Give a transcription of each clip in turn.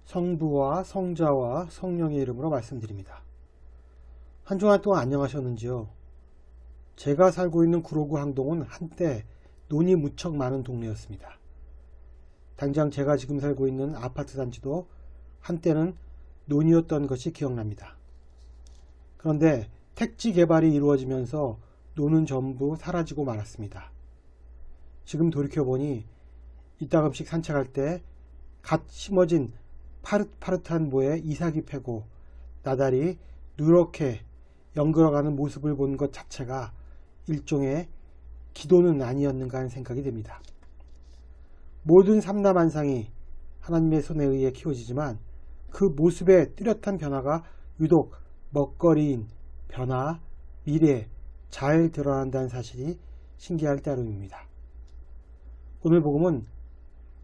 성부와 성자와 성령의 이름으로 말씀드립니다. 한 주간 동안 안녕하셨는지요? 제가 살고 있는 구로구 항동은 한때 논이 무척 많은 동네였습니다. 당장 제가 지금 살고 있는 아파트 단지도 한때는 논이었던 것이 기억납니다. 그런데 택지 개발이 이루어지면서 논은 전부 사라지고 말았습니다. 지금 돌이켜보니 이따금씩 산책할 때 갓 심어진 파릇파릇한 모에 이삭이 패고 나달이 누렇게 연걸어가는 모습을 본 것 자체가 일종의 기도는 아니었는가 하는 생각이 듭니다. 모든 삼라만상이 하나님의 손에 의해 키워지지만 그 모습의 뚜렷한 변화가 유독 먹거리인 변화, 미래, 잘 드러난다는 사실이 신기할 따름입니다. 오늘 복음은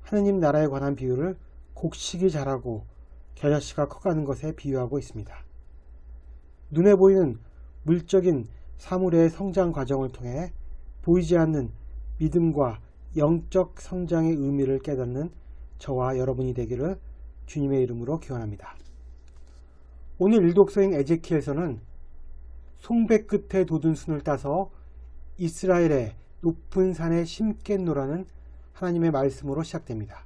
하느님 나라에 관한 비유를 곡식이 자라고 겨자씨가 커가는 것에 비유하고 있습니다. 눈에 보이는 물적인 사물의 성장 과정을 통해 보이지 않는 믿음과 영적 성장의 의미를 깨닫는 저와 여러분이 되기를 주님의 이름으로 기원합니다. 오늘 일독서인 에제키엘서는 송배 끝에 돋은 순을 따서 이스라엘의 높은 산에 심겠노라는 하나님의 말씀으로 시작됩니다.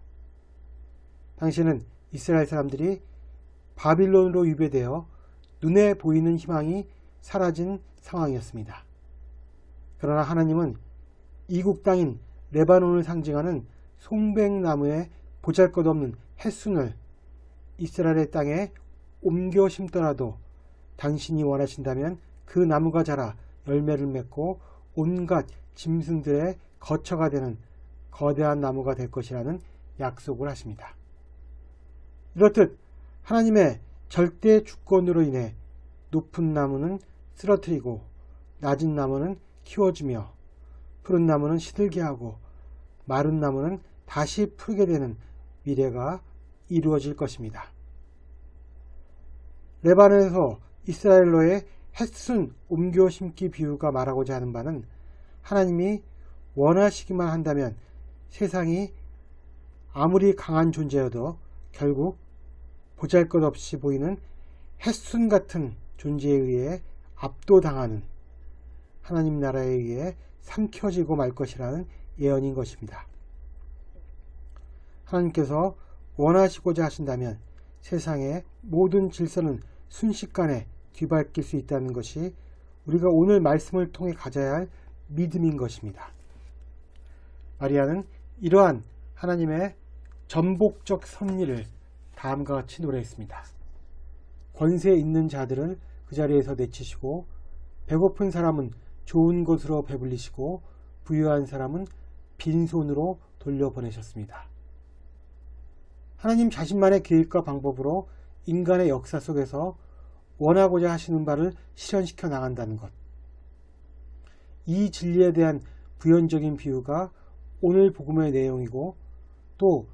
당시에는 이스라엘 사람들이 바빌론으로 유배되어 눈에 보이는 희망이 사라진 상황이었습니다. 그러나 하나님은 이국 땅인 레바논을 상징하는 송백나무의 보잘것없는 햇순을 이스라엘의 땅에 옮겨 심더라도 당신이 원하신다면 그 나무가 자라 열매를 맺고 온갖 짐승들의 거처가 되는 거대한 나무가 될 것이라는 약속을 하십니다. 이렇듯 하나님의 절대 주권으로 인해 높은 나무는 쓰러뜨리고 낮은 나무는 키워주며 푸른 나무는 시들게 하고 마른 나무는 다시 푸르게 되는 미래가 이루어질 것입니다. 레바논에서 이스라엘로의 햇순 옮겨 심기 비유가 말하고자 하는 바는 하나님이 원하시기만 한다면 세상이 아무리 강한 존재여도 결국 보잘것없이 보이는 햇순 같은 존재에 의해 압도당하는 하나님 나라에 의해 삼켜지고 말 것이라는 예언인 것입니다. 하나님께서 원하시고자 하신다면 세상의 모든 질서는 순식간에 뒤바뀔 수 있다는 것이 우리가 오늘 말씀을 통해 가져야 할 믿음인 것입니다. 마리아는 이러한 하나님의 전복적 섭리를 다음과 같이 노래했습니다. 권세 있는 자들을 그 자리에서 내치시고 배고픈 사람은 좋은 것으로 배불리시고 부유한 사람은 빈손으로 돌려보내셨습니다. 하나님 자신만의 계획과 방법으로 인간의 역사 속에서 원하고자 하시는 바를 실현시켜 나간다는 것. 이 진리에 대한 부연적인 비유가 오늘 복음의 내용이고 또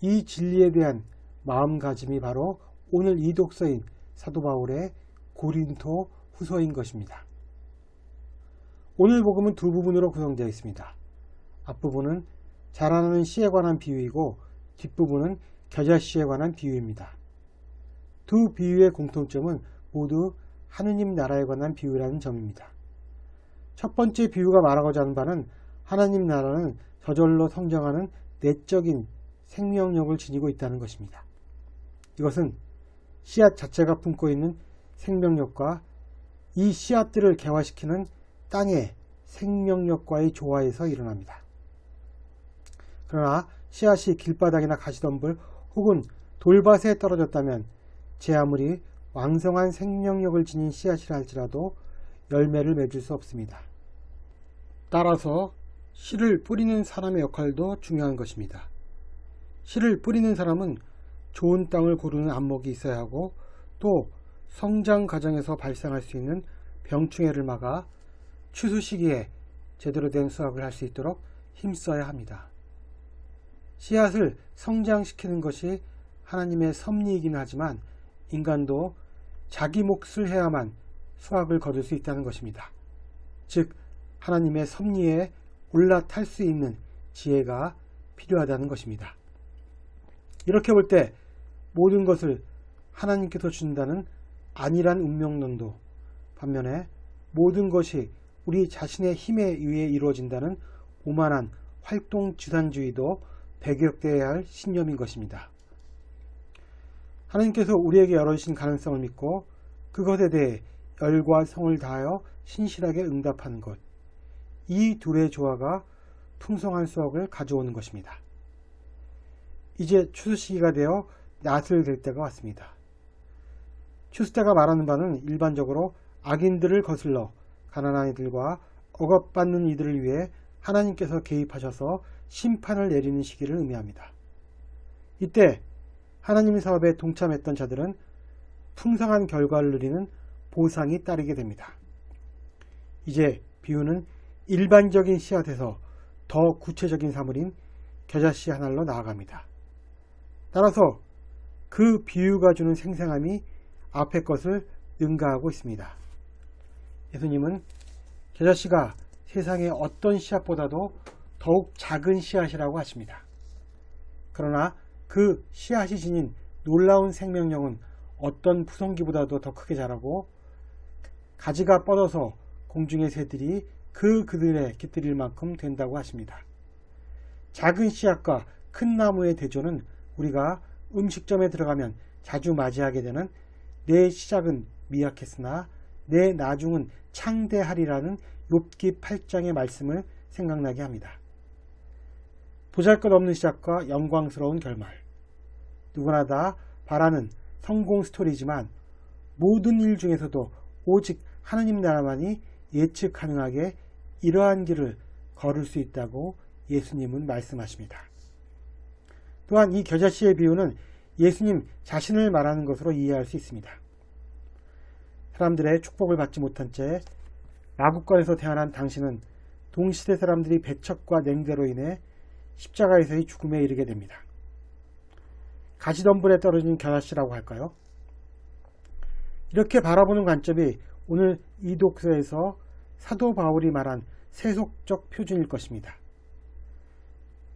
이 진리에 대한 마음가짐이 바로 오늘 이 독서인 사도 바울의 고린토 후서인 것입니다. 오늘 복음은 두 부분으로 구성되어 있습니다. 앞부분은 자라나는 씨에 관한 비유이고 뒷부분은 겨자씨에 관한 비유입니다. 두 비유의 공통점은 모두 하느님 나라에 관한 비유라는 점입니다. 첫 번째 비유가 말하고자 하는 바는 하나님 나라는 저절로 성장하는 내적인 생명력을 지니고 있다는 것입니다. 이것은 씨앗 자체가 품고 있는 생명력과 이 씨앗들을 개화시키는 땅의 생명력과의 조화에서 일어납니다. 그러나 씨앗이 길바닥이나 가시덤불 혹은 돌밭에 떨어졌다면 제 아무리 왕성한 생명력을 지닌 씨앗이라 할지라도 열매를 맺을 수 없습니다. 따라서 씨를 뿌리는 사람의 역할도 중요한 것입니다. 씨를 뿌리는 사람은 좋은 땅을 고르는 안목이 있어야 하고 또 성장 과정에서 발생할 수 있는 병충해를 막아 추수 시기에 제대로 된 수확을 할 수 있도록 힘써야 합니다. 씨앗을 성장시키는 것이 하나님의 섭리이긴 하지만 인간도 자기 몫을 해야만 수확을 거둘 수 있다는 것입니다. 즉 하나님의 섭리에 올라탈 수 있는 지혜가 필요하다는 것입니다. 이렇게 볼 때 모든 것을 하나님께서 주신다는 안일한 운명론도, 반면에 모든 것이 우리 자신의 힘에 의해 이루어진다는 오만한 활동주산주의도 배격되어야 할 신념인 것입니다. 하나님께서 우리에게 열어주신 가능성을 믿고 그것에 대해 열과 성을 다하여 신실하게 응답하는 것, 이 둘의 조화가 풍성한 수확을 가져오는 것입니다. 이제 추수 시기가 되어 낫을 될 때가 왔습니다. 추수 때가 말하는 바는 일반적으로 악인들을 거슬러 가난한 이들과 억압받는 이들을 위해 하나님께서 개입하셔서 심판을 내리는 시기를 의미합니다. 이때 하나님의 사업에 동참했던 자들은 풍성한 결과를 누리는 보상이 따르게 됩니다. 이제 비유는 일반적인 씨앗에서 더 구체적인 사물인 겨자씨 하나로 나아갑니다. 따라서 그 비유가 주는 생생함이 앞의 것을 능가하고 있습니다. 예수님은 겨자씨가 세상의 어떤 씨앗보다도 더욱 작은 씨앗이라고 하십니다. 그러나 그 씨앗이 지닌 놀라운 생명력은 어떤 푸성기보다도 더 크게 자라고 가지가 뻗어서 공중의 새들이 그들에 깃들일 만큼 된다고 하십니다. 작은 씨앗과 큰 나무의 대조는 우리가 음식점에 들어가면 자주 맞이하게 되는 내 시작은 미약했으나 내 나중은 창대하리라는 욥기 8장의 말씀을 생각나게 합니다. 보잘것없는 시작과 영광스러운 결말, 누구나 다 바라는 성공 스토리지만 모든 일 중에서도 오직 하나님 나라만이 예측 가능하게 이러한 길을 걸을 수 있다고 예수님은 말씀하십니다. 또한 이 겨자씨의 비유는 예수님 자신을 말하는 것으로 이해할 수 있습니다. 사람들의 축복을 받지 못한 채 마국간에서 태어난 당신은 동시대 사람들이 배척과 냉대로 인해 십자가에서의 죽음에 이르게 됩니다. 가시덤불에 떨어진 겨자씨라고 할까요? 이렇게 바라보는 관점이 오늘 이 독서에서 사도 바울이 말한 세속적 표준일 것입니다.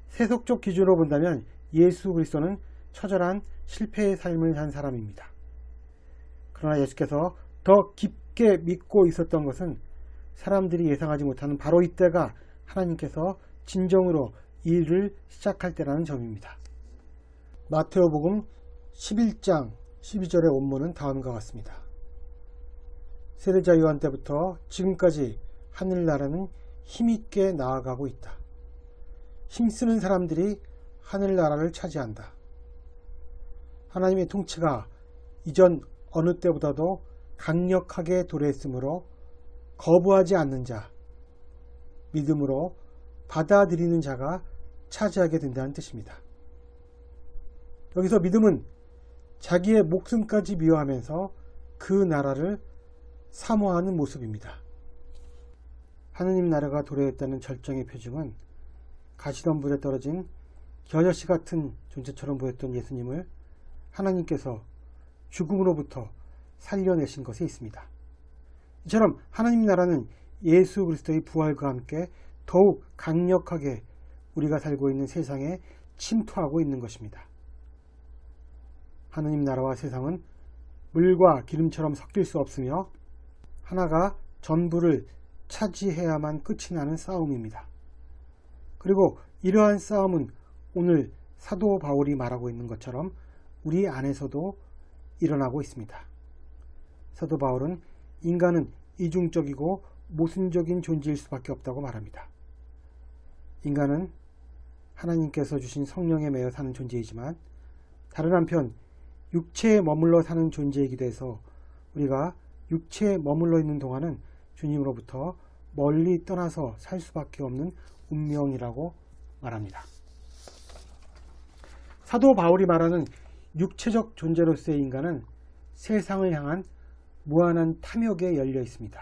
세속적 기준으로 본다면 예수 그리스도는 처절한 실패의 삶을 산 사람입니다. 그러나 예수께서 더 깊게 믿고 있었던 것은 사람들이 예상하지 못하는 바로 이때가 하나님께서 진정으로 일을 시작할 때라는 점입니다. 마테오복음 11장 12절의 원문은 다음과 같습니다. 세례자 요한 때부터 지금까지 하늘나라는 힘있게 나아가고 있다. 힘쓰는 사람들이 하늘나라를 차지한다. 하나님의 통치가 이전 어느 때보다도 강력하게 도래했으므로 거부하지 않는 자, 믿음으로 받아들이는 자가 차지하게 된다는 뜻입니다. 여기서 믿음은 자기의 목숨까지 미워하면서 그 나라를 사모하는 모습입니다. 하느님 나라가 도래했다는 절정의 표징은 가시덤불에 떨어진 겨자씨 같은 존재처럼 보였던 예수님을 하나님께서 죽음으로부터 살려내신 것에 있습니다. 이처럼 하나님 나라는 예수 그리스도의 부활과 함께 더욱 강력하게 우리가 살고 있는 세상에 침투하고 있는 것입니다. 하나님 나라와 세상은 물과 기름처럼 섞일 수 없으며 하나가 전부를 차지해야만 끝이 나는 싸움입니다. 그리고 이러한 싸움은 오늘 사도 바울이 말하고 있는 것처럼 우리 안에서도 일어나고 있습니다. 사도 바울은 인간은 이중적이고 모순적인 존재일 수밖에 없다고 말합니다. 인간은 하나님께서 주신 성령에 매여 사는 존재이지만 다른 한편 육체에 머물러 사는 존재이기도 해서 우리가 육체에 머물러 있는 동안은 주님으로부터 멀리 떠나서 살 수밖에 없는 운명이라고 말합니다. 사도 바울이 말하는 육체적 존재로서의 인간은 세상을 향한 무한한 탐욕에 열려 있습니다.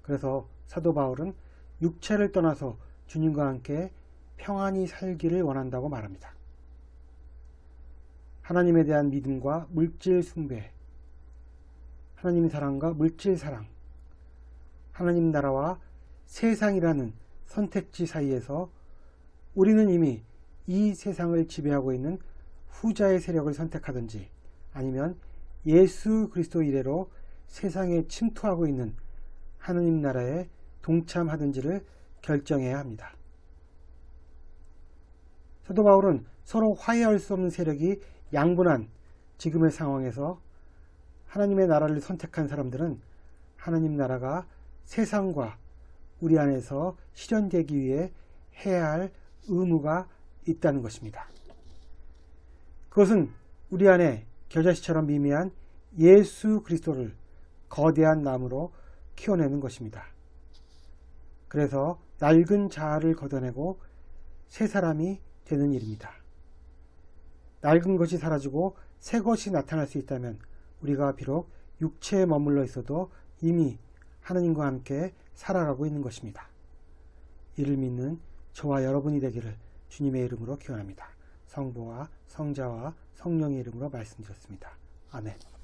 그래서 사도 바울은 육체를 떠나서 주님과 함께 평안히 살기를 원한다고 말합니다. 하나님에 대한 믿음과 물질 숭배, 하나님의 사랑과 물질 사랑, 하나님 나라와 세상이라는 선택지 사이에서 우리는 이미 이 세상을 지배하고 있는 후자의 세력을 선택하든지 아니면 예수 그리스도 이래로 세상에 침투하고 있는 하느님 나라에 동참하든지를 결정해야 합니다. 사도 바울은 서로 화해할 수 없는 세력이 양분한 지금의 상황에서 하나님의 나라를 선택한 사람들은 하나님 나라가 세상과 우리 안에서 실현되기 위해 해야 할 의무가 있다는 것입니다. 그것은 우리 안에 겨자씨처럼 미미한 예수 그리스도를 거대한 나무로 키워내는 것입니다. 그래서 낡은 자아를 걷어내고 새 사람이 되는 일입니다. 낡은 것이 사라지고 새 것이 나타날 수 있다면 우리가 비록 육체에 머물러 있어도 이미 하나님과 함께 살아가고 있는 것입니다. 이를 믿는 저와 여러분이 되기를 주님의 이름으로 기원합니다. 성부와 성자와 성령의 이름으로 말씀드렸습니다. 아멘.